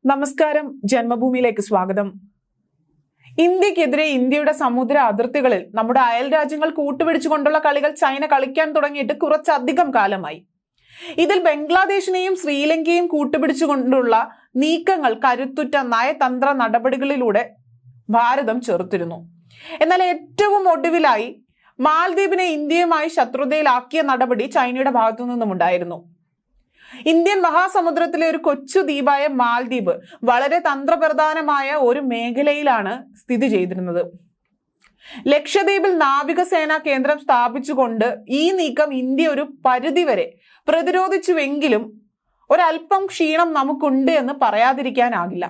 നമസ്കാരം, ജന്മഭൂമിയിലേക്ക് സ്വാഗതം. ഇന്ത്യക്കെതിരെ ഇന്ത്യയുടെ സമുദ്ര അതിർത്തികളിൽ നമ്മുടെ അയൽ രാജ്യങ്ങൾ കൂട്ടുപിടിച്ചുകൊണ്ടുള്ള കളികൾ ചൈന കളിക്കാൻ തുടങ്ങിയിട്ട് കുറച്ചധികം കാലമായി. ഇതിൽ ബംഗ്ലാദേശിനെയും ശ്രീലങ്കയെയും കൂട്ടുപിടിച്ചുകൊണ്ടുള്ള നീക്കങ്ങൾ കരുത്തുറ്റ നയതന്ത്ര നടപടികളിലൂടെ ഭാരതം ചെറുത്തിരുന്നു. എന്നാൽ ഏറ്റവും ഒടുവിലായി മാലദ്വീപിനെ ഇന്ത്യയുമായി ശത്രുതയിലാക്കിയ നടപടി ചൈനയുടെ ഭാഗത്തു നിന്നുമുണ്ടായിരുന്നു. ഇന്ത്യൻ മഹാസമുദ്രത്തിലെ ഒരു കൊച്ചു ദ്വീപായ മാലദ്വീപ് വളരെ തന്ത്രപ്രധാനമായ ഒരു മേഖലയിലാണ് സ്ഥിതി ചെയ്തിരുന്നത്. ലക്ഷദ്വീപിൽ നാവികസേനാ കേന്ദ്രം സ്ഥാപിച്ചുകൊണ്ട് ഈ നീക്കം ഇന്ത്യ ഒരു പരിധിവരെ പ്രതിരോധിച്ചുവെങ്കിലും ഒരല്പം ക്ഷീണം നമുക്കുണ്ട് എന്ന് പറയാതിരിക്കാനാകില്ല.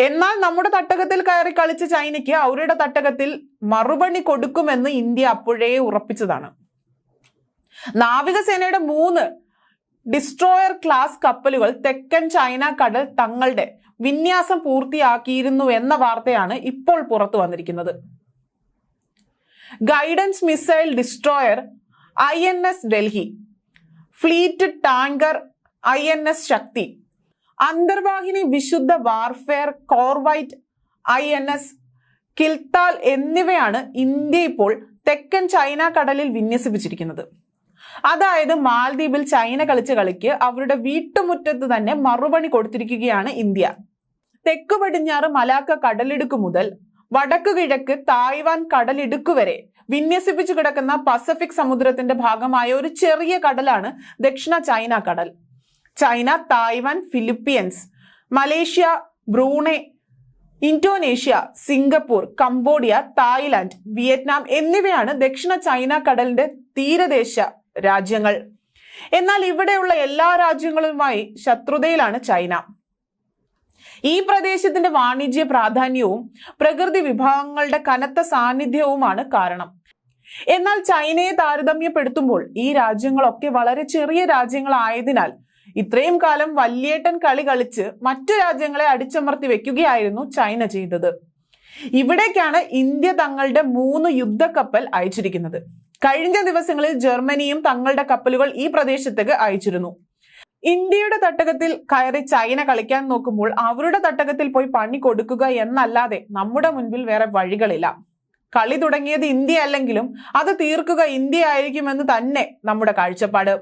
എന്നാൽ നമ്മുടെ തട്ടകത്തിൽ കയറി കളിച്ച ചൈനയ്ക്ക് അവരുടെ തട്ടകത്തിൽ മറുപണി കൊടുക്കുമെന്ന് ഇന്ത്യ അപ്പോഴേ ഉറപ്പിച്ചതാണ്. നാവികസേനയുടെ 3 ഡിസ്ട്രോയർ ക്ലാസ് കപ്പലുകൾ തെക്കൻ ചൈന കടൽ തങ്ങളുടെ വിന്യാസം പൂർത്തിയാക്കിയിരുന്നു എന്ന വാർത്തയാണ് ഇപ്പോൾ പുറത്തു വന്നിരിക്കുന്നത്. Guidance missile destroyer INS Delhi, fleet tanker INS ശക്തി, അന്തർവാഹിനി വിശുദ്ധ വാർഫെയർ കോർവൈറ്റ് INS കിൽത്താൽ എന്നിവയാണ് ഇന്ത്യ ഇപ്പോൾ തെക്കൻ ചൈന കടലിൽ വിന്യസിപ്പിച്ചിരിക്കുന്നത്. അതായത് മാലദ്വീപിൽ ചൈന കളിച്ച കളിക്ക് അവരുടെ വീട്ടുമുറ്റത്ത് തന്നെ മറുപണി കൊടുത്തിരിക്കുകയാണ് ഇന്ത്യ. തെക്കു പടിഞ്ഞാറ് മലാക്ക കടലിടുക്ക് മുതൽ വടക്കു കിഴക്ക് തായ്വാൻ കടലിടുക്ക് വരെ വിന്യസിപ്പിച്ചു കിടക്കുന്ന പസഫിക് സമുദ്രത്തിന്റെ ഭാഗമായ ഒരു ചെറിയ കടലാണ് ദക്ഷിണ ചൈന കടൽ. China, Taiwan, Philippines, Malaysia, Brunei, Indonesia, Singapore, Cambodia, Thailand, Vietnam എന്നിവയാണ് ദക്ഷിണ ചൈന കടലിന്റെ തീരദേശ രാജ്യങ്ങൾ. എന്നാൽ ഇവിടെയുള്ള എല്ലാ രാജ്യങ്ങളുമായി ശത്രുതയിലാണ് ചൈന. ഈ പ്രദേശത്തിന്റെ വാണിജ്യ പ്രാധാന്യവും പ്രകൃതി വിഭവങ്ങളുടെ കനത്ത സാന്നിധ്യവുമാണ് കാരണം. എന്നാൽ ചൈനയെ താരതമ്യപ്പെടുത്തുമ്പോൾ ഈ രാജ്യങ്ങളൊക്കെ വളരെ ചെറിയ രാജ്യങ്ങളായതിനാൽ ഇത്രയും കാലം വല്യേട്ടൻ കളി കളിച്ച് മറ്റു രാജ്യങ്ങളെ അടിച്ചമർത്തി വെക്കുകയായിരുന്നു ചൈന ചെയ്തത്. ഇവിടേക്കാണ് ഇന്ത്യ തങ്ങളുടെ 3 യുദ്ധക്കപ്പൽ അയച്ചിരിക്കുന്നത്. കഴിഞ്ഞ ദിവസങ്ങളിൽ ജർമ്മനിയും തങ്ങളുടെ കപ്പലുകൾ ഈ പ്രദേശത്തേക്ക് അയച്ചിരുന്നു. ഇന്ത്യയുടെ തട്ടകത്തിൽ കയറി ചൈന കളിക്കാൻ നോക്കുമ്പോൾ അവരുടെ തട്ടകത്തിൽ പോയി പണി കൊടുക്കുക എന്നല്ലാതെ നമ്മുടെ മുൻപിൽ വേറെ വഴികളില്ല. കളി തുടങ്ങിയത് ഇന്ത്യ അല്ലെങ്കിലും അത് തീർക്കുക ഇന്ത്യ ആയിരിക്കുമെന്ന് തന്നെ നമ്മുടെ കാഴ്ചപ്പാട്.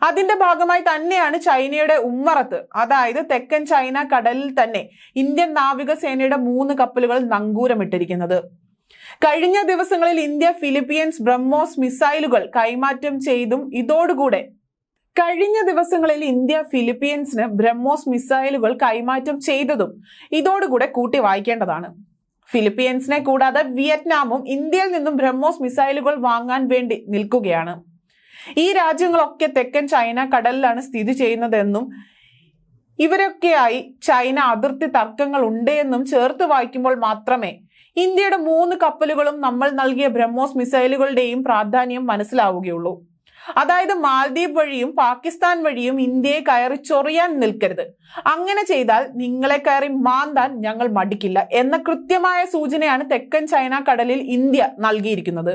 അതിന്റെ ഭാഗമായി തന്നെയാണ് ചൈനയുടെ ഉമ്മറത്ത്, അതായത് തെക്കൻ ചൈന കടലിൽ തന്നെ ഇന്ത്യൻ നാവികസേനയുടെ 3 കപ്പലുകൾ നങ്കൂരമിട്ടിരിക്കുന്നത്. കഴിഞ്ഞ ദിവസങ്ങളിൽ ഇന്ത്യ ഫിലിപ്പീൻസ് ബ്രഹ്മോസ് മിസൈലുകൾ കൈമാറ്റം ചെയ്തും ഇതോടുകൂടെ കൂട്ടി വായിക്കേണ്ടതാണ്. ഫിലിപ്പീൻസിനെ കൂടാതെ വിയറ്റ്നാമും ഇന്ത്യയിൽ നിന്നും ബ്രഹ്മോസ് മിസൈലുകൾ വാങ്ങാൻ വേണ്ടി നിൽക്കുകയാണ്. ഈ രാജ്യങ്ങളൊക്കെ തെക്കൻ ചൈന കടലിലാണ് സ്ഥിതി ചെയ്യുന്നതെന്നും ഇവരൊക്കെയായി ചൈന അതിർത്തി തർക്കങ്ങൾ ഉണ്ട് എന്നും ചേർത്ത് വായിക്കുമ്പോൾ മാത്രമേ ഇന്ത്യയുടെ 3 കപ്പലുകളും നമ്മൾ നൽകിയ ബ്രഹ്മോസ് മിസൈലുകളുടെയും പ്രാധാന്യം മനസ്സിലാവുകയുള്ളൂ. അതായത് മാലദ്വീപ് വഴിയും പാകിസ്ഥാൻ വഴിയും ഇന്ത്യയെ കയറി ചൊറിയാൻ നിൽക്കരുത്. അങ്ങനെ ചെയ്താൽ നിങ്ങളെ കയറി മാന്താൻ ഞങ്ങൾ മടിക്കില്ല എന്ന കൃത്യമായ സൂചനയാണ് തെക്കൻ ചൈന കടലിൽ ഇന്ത്യ നൽകിയിരിക്കുന്നത്.